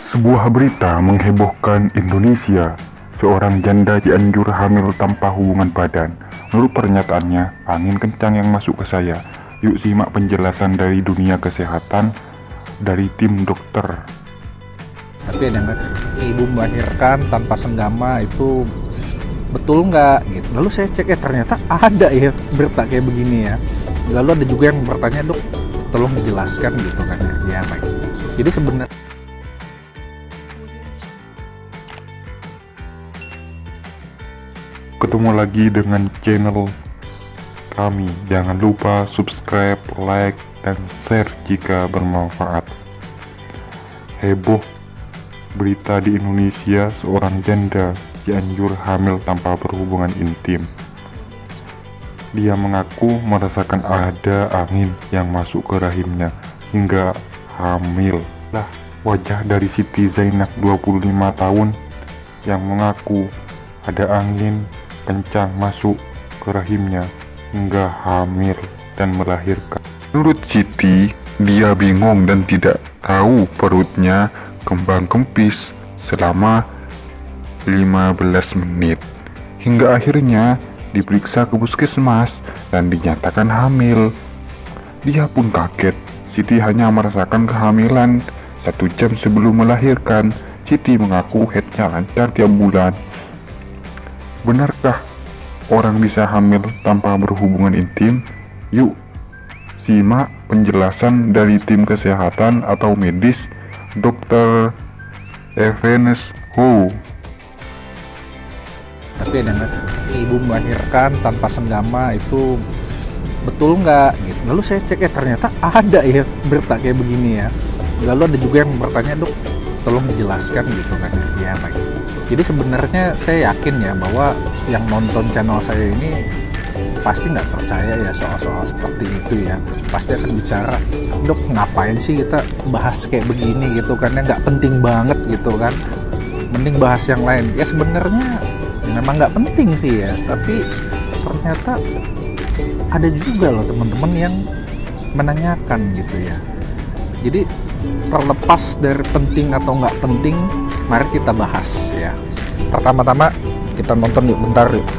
Sebuah berita menghebohkan Indonesia. Seorang janda Cianjur hamil tanpa hubungan badan. Menurut pernyataannya, angin kencang yang masuk ke saya. Yuk simak penjelasan dari dunia kesehatan dari tim dokter. Tapi ada nggak ibu melahirkan tanpa senggama itu betul nggak gitu? Lalu saya cek ternyata ada ya berita kayak begini ya. Lalu ada juga yang bertanya, dok tolong dijelaskan gitu kan ya. Baik. Jadi sebenarnya Ketemu lagi dengan channel kami. Jangan lupa subscribe, like, dan share jika bermanfaat. Heboh berita di Indonesia, seorang janda Cianjur hamil tanpa berhubungan intim. Dia mengaku merasakan ada angin yang masuk ke rahimnya hingga hamil. Lah, wajah dari Siti Zainab 25 tahun yang mengaku ada angin kencang masuk ke rahimnya hingga hamil dan melahirkan. Menurut Siti, dia bingung dan tidak tahu perutnya kembang kempis selama 15 menit. Hingga akhirnya diperiksa ke puskesmas dan dinyatakan hamil. Dia pun kaget. Siti hanya merasakan kehamilan 1 jam sebelum melahirkan. Siti mengaku headnya lancar tiap bulan. Benarkah orang bisa hamil tanpa berhubungan intim? Yuk simak penjelasan dari tim kesehatan atau medis Dr. Evanes Ho. tapi ada nggak ibu melahirkan tanpa senggama itu betul nggak gitu? Lalu saya cek ternyata ada ya berita kayak begini ya. Lalu ada juga yang bertanya, dok tolong dijelaskan gitu kan ya. Baik. Jadi sebenarnya saya yakin ya bahwa yang nonton channel saya ini pasti nggak percaya ya soal-soal seperti itu ya. Pasti akan bicara, dok ngapain sih kita bahas kayak begini gitu kan ya, nggak penting banget gitu kan. Mending bahas yang lain. Ya sebenarnya memang nggak penting sih ya, tapi ternyata ada juga loh teman-teman yang menanyakan gitu ya. Jadi terlepas dari penting atau nggak penting, mari kita bahas ya. Pertama-tama kita nonton yuk bentar yuk.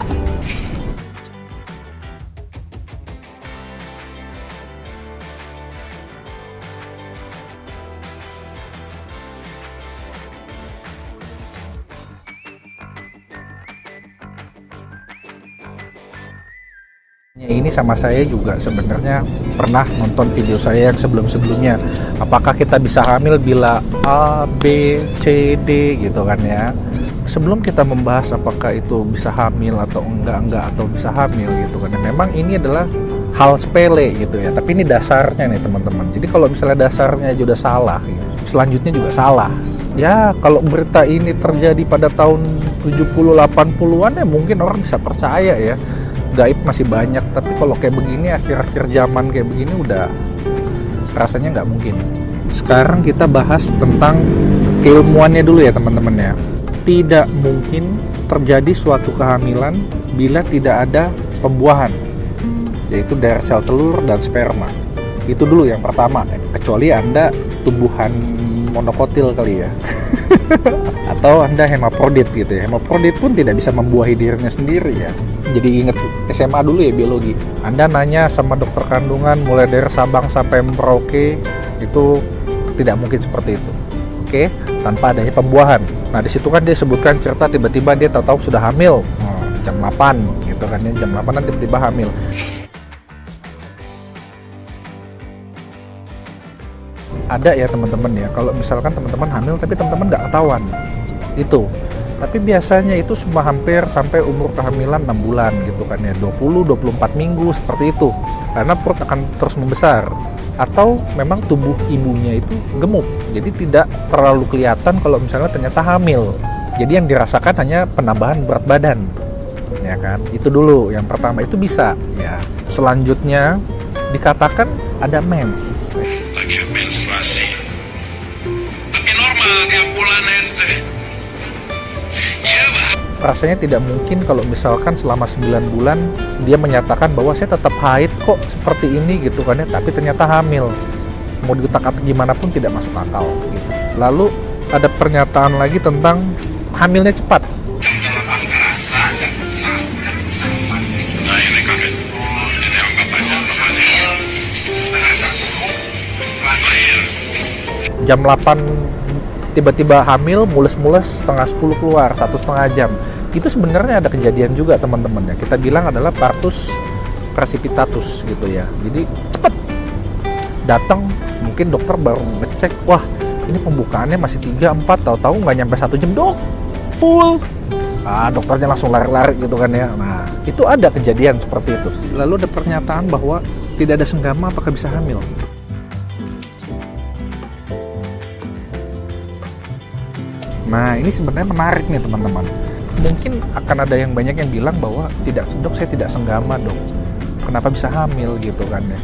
Ini sama saya juga sebenarnya pernah nonton video saya yang sebelum-sebelumnya. Apakah kita bisa hamil bila A, B, C, D gitu kan ya. Sebelum kita membahas apakah itu bisa hamil atau enggak atau bisa hamil gitu kan. Memang ini adalah hal sepele gitu ya. Tapi ini dasarnya nih teman-teman. Jadi kalau misalnya dasarnya juga salah, gitu, selanjutnya juga salah. Ya kalau berita ini terjadi pada tahun 70-80-an ya mungkin orang bisa percaya ya. Gaib masih banyak, tapi kalau kayak begini akhir-akhir zaman kayak begini udah rasanya nggak mungkin. Sekarang kita bahas tentang keilmuannya dulu ya teman-teman ya. Tidak mungkin terjadi suatu kehamilan bila tidak ada pembuahan, yaitu dari sel telur dan sperma. Itu dulu yang pertama, kecuali Anda tumbuhan monokotil kali ya. Atau Anda hemaprodit gitu ya. Hemaprodit pun tidak bisa membuahi dirinya sendiri ya. Jadi ingat SMA dulu ya biologi. Anda nanya sama dokter kandungan mulai dari Sabang sampai Merauke, itu tidak mungkin seperti itu. Oke, tanpa adanya pembuahan. Nah, di situ kan dia sebutkan cerita tiba-tiba dia tahu-tahu sudah hamil. Jam 8 gitu kan ya, jam 8 tiba-tiba hamil. Ada ya teman-teman ya, kalau misalkan teman-teman hamil tapi teman-teman nggak ketahuan itu. Tapi biasanya itu semua hampir sampai umur kehamilan 6 bulan gitu kan ya, 20-24 minggu seperti itu. Karena perut akan terus membesar. Atau memang tubuh ibunya itu gemuk, jadi tidak terlalu kelihatan kalau misalnya ternyata hamil. Jadi yang dirasakan hanya penambahan berat badan, ya kan? Itu dulu yang pertama, itu bisa ya. Selanjutnya dikatakan ada mens. Lagi menstruasi, tapi normal tiap bulan ente. Ya, Pak. Rasanya tidak mungkin kalau misalkan selama 9 bulan dia menyatakan bahwa saya tetap haid kok seperti ini gitu kan ya, tapi ternyata hamil. Mau diutak-atik gimana pun tidak masuk akal gitu. Lalu ada pernyataan lagi tentang hamilnya cepat. Nah ini kakek, ini anggapannya namanya lahir. Jam 8 tiba-tiba hamil, mules-mules setengah 10 keluar, 1,5 jam. Itu sebenarnya ada kejadian juga teman-teman ya. Kita bilang adalah partus precipitatus gitu ya. Jadi cepet datang, mungkin dokter baru ngecek, wah ini pembukaannya masih 3-4, tahu-tahu nggak nyampe 1 jam dok, full. Dokternya langsung lari-lari gitu kan ya. Nah itu ada kejadian seperti itu. Lalu ada pernyataan bahwa tidak ada senggama apakah bisa hamil. Nah ini sebenarnya menarik nih teman-teman. Mungkin akan ada yang banyak yang bilang bahwa tidak, dok saya tidak senggama dok, kenapa bisa hamil gitu kan ya.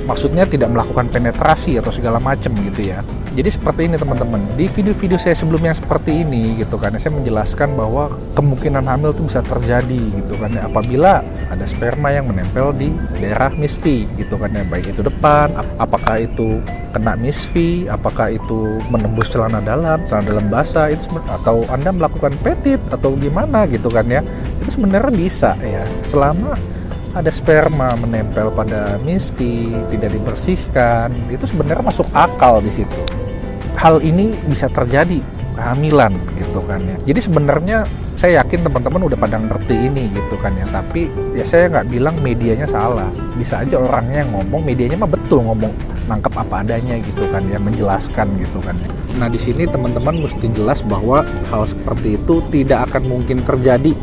Maksudnya tidak melakukan penetrasi atau segala macam gitu ya. Jadi seperti ini teman-teman, di video-video saya sebelumnya seperti ini gitu kan, saya menjelaskan bahwa kemungkinan hamil itu bisa terjadi gitu kan ya, apabila ada sperma yang menempel di daerah misfi gitu kan ya, baik itu depan, apakah itu kena misfi, apakah itu menembus celana dalam basah itu, atau Anda melakukan petit atau gimana gitu kan ya, itu sebenarnya bisa ya, selama ada sperma menempel pada misfi, tidak dibersihkan, itu sebenarnya masuk akal di situ. Hal ini bisa terjadi kehamilan gitu kan ya. Jadi sebenarnya saya yakin teman-teman udah pada ngerti ini gitu kan ya. Tapi ya saya nggak bilang medianya salah. Bisa aja orangnya yang ngomong, medianya mah betul ngomong, nangkep apa adanya gitu kan ya, menjelaskan gitu kan ya. Nah di sini teman-teman mesti jelas bahwa hal seperti itu tidak akan mungkin terjadi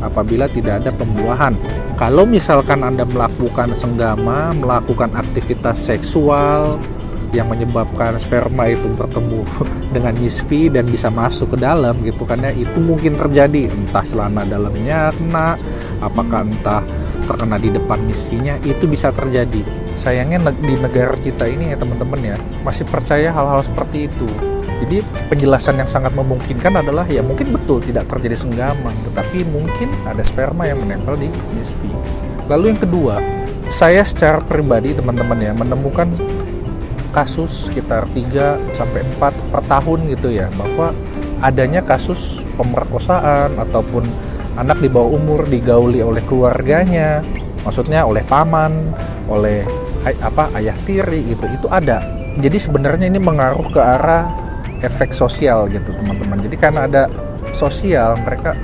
apabila tidak ada pembuahan. Kalau misalkan Anda melakukan senggama, melakukan aktivitas seksual yang menyebabkan sperma itu bertemu dengan misfi dan bisa masuk ke dalam gitu kan ya, itu mungkin terjadi, entah celana dalamnya kena, apakah entah terkena di depan misfinya, itu bisa terjadi. Sayangnya di negara kita ini ya teman-teman ya, masih percaya hal-hal seperti itu. Jadi penjelasan yang sangat memungkinkan adalah ya mungkin betul tidak terjadi senggama, tetapi mungkin ada sperma yang menempel di misfi. Lalu yang kedua, saya secara pribadi teman-teman ya menemukan kasus sekitar 3-4 per tahun gitu ya, bahwa adanya kasus pemerkosaan ataupun anak di bawah umur digauli oleh keluarganya, maksudnya oleh paman, oleh ayah tiri gitu, itu ada. Jadi sebenarnya ini mengaruh ke arah efek sosial gitu teman-teman. Jadi karena ada sosial, mereka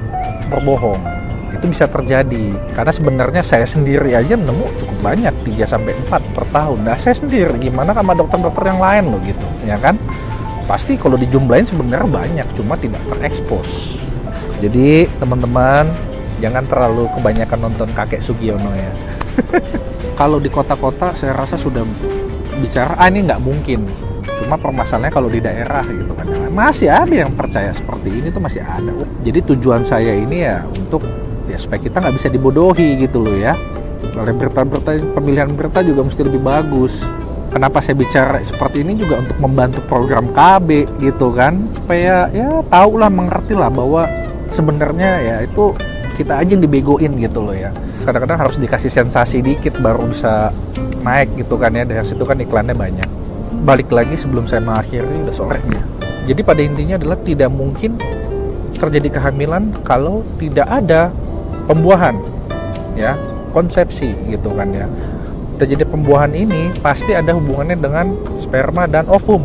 berbohong. Itu bisa terjadi. Karena sebenarnya saya sendiri aja nemu cukup banyak, 3-4 per tahun. Nah saya sendiri, gimana sama dokter-dokter yang lain loh gitu, ya kan? Pasti kalau dijumlahin sebenarnya banyak, cuma tidak terekspos. Jadi teman-teman, jangan terlalu kebanyakan nonton Kakek Sugiono ya. Kalau di kota-kota saya rasa sudah bicara, ini nggak mungkin. Cuma permasalahannya kalau di daerah gitu kan, masih ada yang percaya seperti ini tuh, masih ada. Jadi tujuan saya ini ya untuk ya supaya kita nggak bisa dibodohi gitu loh ya. Oleh berita-berita, pemilihan berita juga mesti lebih bagus. Kenapa saya bicara seperti ini juga untuk membantu program KB gitu kan, supaya ya tahu lah, mengerti lah bahwa sebenarnya ya itu kita aja yang dibegoin gitu loh ya. Kadang-kadang harus dikasih sensasi dikit baru bisa naik gitu kan ya. Dari situ kan iklannya banyak. Balik lagi sebelum saya mengakhiri, udah sore ya. Jadi pada intinya adalah tidak mungkin terjadi kehamilan kalau tidak ada pembuahan ya, konsepsi gitu kan ya. Terjadi pembuahan ini pasti ada hubungannya dengan sperma dan ovum.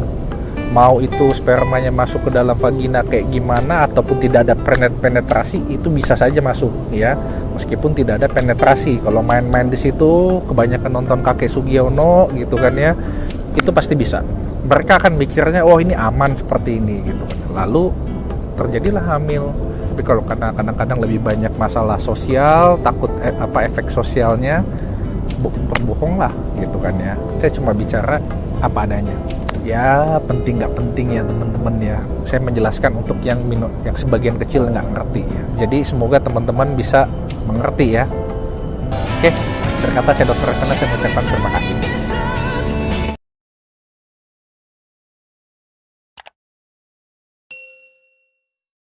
Mau itu spermanya masuk ke dalam vagina kayak gimana ataupun tidak ada penetrasi, itu bisa saja masuk ya, meskipun tidak ada penetrasi. Kalau main-main di situ, kebanyakan nonton Kakek Sugiono gitu kan ya, itu pasti bisa. Mereka akan mikirnya, oh ini aman seperti ini gitu kan. Lalu terjadilah hamil. Tapi kalau karena kadang-kadang lebih banyak masalah sosial, takut efek sosialnya, berbohong lah gitu kan ya. Saya cuma bicara apa adanya. Ya penting nggak penting ya teman-teman ya. Saya menjelaskan untuk yang sebagian kecil nggak ngerti ya. Jadi semoga teman-teman bisa mengerti ya. Oke, berkata saya Dr. Resana, saya mengucapkan terima kasih.